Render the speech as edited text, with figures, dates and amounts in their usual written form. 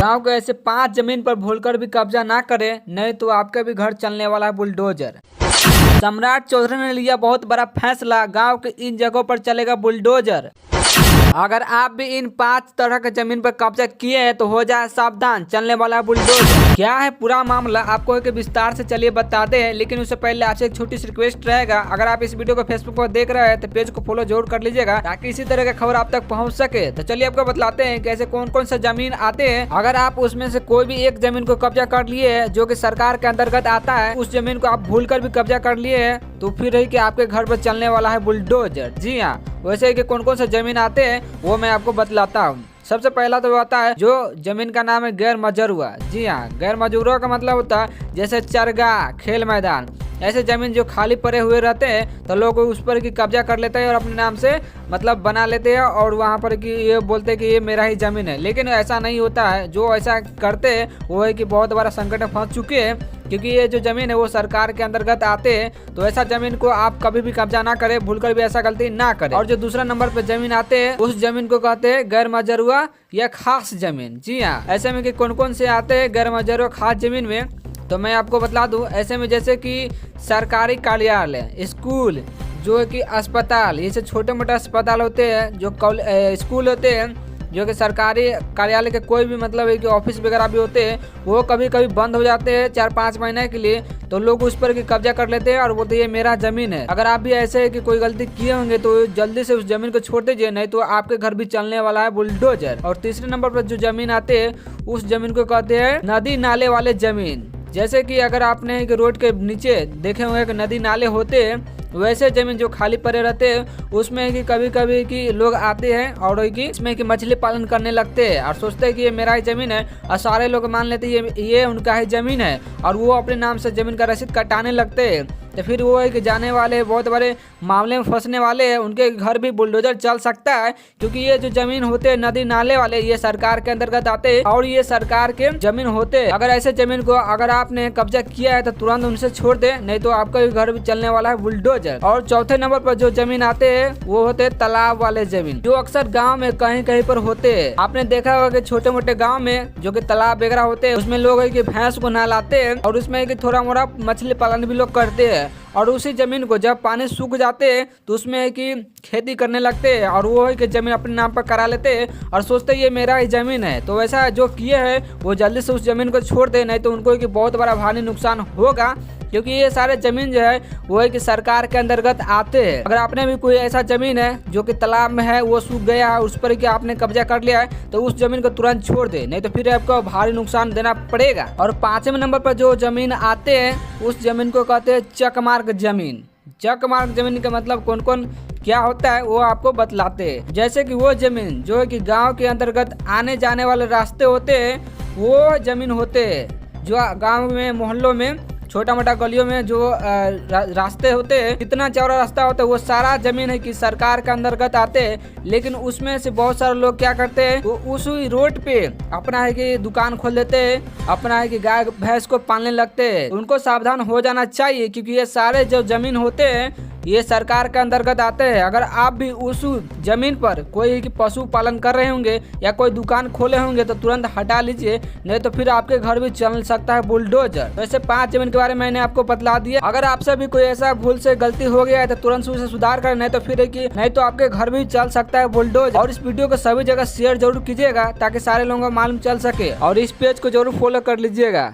गांव के ऐसे 5 जमीन पर भूलकर भी कब्जा ना करें, नहीं तो आपका भी घर चलने वाला है बुलडोजर। सम्राट चौधरी ने लिया बहुत बड़ा फैसला, गांव के इन जगहों पर चलेगा बुलडोजर। अगर आप भी इन 5 तरह के जमीन पर कब्जा किए हैं तो हो जाए सावधान, चलने वाला है बुलडोजर। क्या है पूरा मामला आपको एक विस्तार से चलिए बताते हैं, लेकिन उससे पहले आपसे एक छोटी सी रिक्वेस्ट रहेगा, अगर आप इस वीडियो को फेसबुक पर देख रहे हैं तो पेज को फॉलो जरूर कर लीजिएगा ताकि इसी तरह की खबर आप तक पहुंच सके। तो चलिए आपको बतलाते हैं कैसे कौन कौन सा जमीन आते हैं। अगर आप उसमें से कोई भी एक जमीन को कब्जा कर लिए जो कि सरकार के अंतर्गत आता है, उस जमीन को आप भूल कर भी कब्जा कर लिए तो फिर ही कि आपके घर पर चलने वाला है बुलडोजर। जी हाँ, वैसे ही कि कौन कौन से जमीन आते हैं वो मैं आपको बतलाता हूँ। सबसे पहला तो आता है जो जमीन का नाम है गैर मजरूआ। जी हाँ, गैर मजरूआ का मतलब होता है जैसे चरगाह, खेल मैदान, ऐसे जमीन जो खाली पड़े हुए रहते हैं तो लोग उस पर की कब्जा कर लेते हैं और अपने नाम से मतलब बना लेते हैं और वहाँ पर कि ये बोलते हैं कि ये मेरा ही जमीन है। लेकिन ऐसा नहीं होता है। जो ऐसा करते हैं वो है कि बहुत बड़ा संकट में फंस चुके हैं, क्योंकि ये जो जमीन है वो सरकार के अंतर्गत आते हैं। तो ऐसा जमीन को आप कभी भी कब्जा ना करें, भूलकर भी ऐसा गलती ना करें। और जो दूसरा नंबर पे जमीन आते हैं उस जमीन को कहते हैं गैर मजरूआ या खास जमीन। जी हाँ, ऐसे में कि कौन कौन से आते हैं गैर मजरूआ खास जमीन में, तो मैं आपको बतला दूं। ऐसे में जैसे कि सरकारी कार्यालय, स्कूल, जो है कि अस्पताल, ये छोटे मोटे अस्पताल होते हैं, जो स्कूल होते हैं, जो कि सरकारी कार्यालय के कोई भी मतलब है कि ऑफिस वगैरह भी होते हैं, वो कभी कभी बंद हो जाते हैं 4-5 महीने के लिए। तो लोग उस पर की कब्जा कर लेते हैं और बोलते हैं ये मेरा जमीन है। अगर आप भी ऐसे है कि कोई गलती किए होंगे तो जल्दी से उस जमीन को छोड़ दीजिए, नहीं तो आपके घर भी चलने वाला है बुलडोजर। और तीसरे नंबर पर जो जमीन आते हैं उस जमीन को कहते हैं नदी नाले वाले जमीन। जैसे कि अगर आपने रोड के नीचे देखे होंगे कि नदी नाले होते हैं, वैसे जमीन जो खाली पड़े रहते हैं उसमें कि कभी कभी कि लोग आते हैं और कि इसमें कि मछली पालन करने लगते हैं और सोचते हैं कि ये मेरा ही जमीन है, और सारे लोग मान लेते हैं ये उनका ही जमीन है और वो अपने नाम से जमीन का रसीद कटाने लगते हैं। तो फिर वो है कि जाने वाले बहुत बड़े मामले में फंसने वाले हैं, उनके घर भी बुलडोजर चल सकता है, क्योंकि ये जो जमीन होते हैं नदी नाले वाले, ये सरकार के अंतर्गत आते हैं और ये सरकार के जमीन होते हैं। अगर ऐसे जमीन को अगर आपने कब्जा किया है तो तुरंत उनसे छोड़ दे, नहीं तो आपका भी घर भी चलने वाला है बुलडोजर। और चौथे नंबर पर जो जमीन आते हैं वो होते हैं तालाब वाले जमीन, जो अक्सर गाँव में कहीं कहीं पर होते हैं। आपने देखा होगा कि छोटे मोटे गाँव में जो कि तालाब वगैरह होते हैं उसमें लोग है कि भैंस को नहलाते हैं और उसमें थोड़ा मोड़ा मछली पालन भी लोग करते हैं। और उसी जमीन को जब पानी सूख जाते हैं तो उसमें है कि खेती करने लगते हैं और वो है कि जमीन अपने नाम पर करा लेते हैं और सोचते हैं ये मेरा ही जमीन है। तो वैसा जो किए है वो जल्दी से उस जमीन को छोड़ दे, नहीं तो उनको कि बहुत बड़ा भारी नुकसान होगा, क्योंकि ये सारे जमीन जो है वो है कि सरकार के अंतर्गत आते हैं। अगर आपने भी कोई ऐसा जमीन है जो कि तालाब में है, वो सूख गया है, उस पर कि आपने कब्जा कर लिया है, तो उस जमीन को तुरंत छोड़ दे, नहीं तो फिर आपको भारी नुकसान देना पड़ेगा। और 5वें नंबर पर जो जमीन आते हैं उस जमीन को कहते हैं चकमार्ग जमीन। चकमार्ग जमीन का मतलब कौन कौन क्या होता है वो आपको बतलाते हैं। जैसे कि वो जमीन जो है कि गाँव के अंतर्गत आने जाने वाले रास्ते होते हैं, वो जमीन होते हैं जो गाँव में मोहल्लों में छोटा मोटा गलियों में जो रास्ते होते हैं, कितना चौड़ा रास्ता होता है, वो सारा जमीन है कि सरकार के अंतर्गत आते हैं। लेकिन उसमें से बहुत सारे लोग क्या करते हैं, वो उस रोड पे अपना है कि दुकान खोल देते हैं, अपना है कि गाय भैंस को पालने लगते हैं। उनको सावधान हो जाना चाहिए, क्योंकि ये सारे जो जमीन होते हैं ये सरकार के अंतर्गत आते हैं। अगर आप भी उस जमीन पर कोई पशु पालन कर रहे होंगे या कोई दुकान खोले होंगे तो तुरंत हटा लीजिए, नहीं तो फिर आपके घर भी चल सकता है बुलडोजर। वैसे 5 जमीन के बारे में मैंने आपको बतला दिया। अगर आपसे भी कोई ऐसा भूल से गलती हो गया है तो तुरंत उसे सुधार करें, नहीं तो फिर नहीं तो आपके घर भी चल सकता है बुलडोजर। और इस वीडियो को सभी जगह शेयर जरूर कीजिएगा ताकि सारे लोगों को मालूम चल सके, और इस पेज को जरूर फॉलो कर लीजिएगा।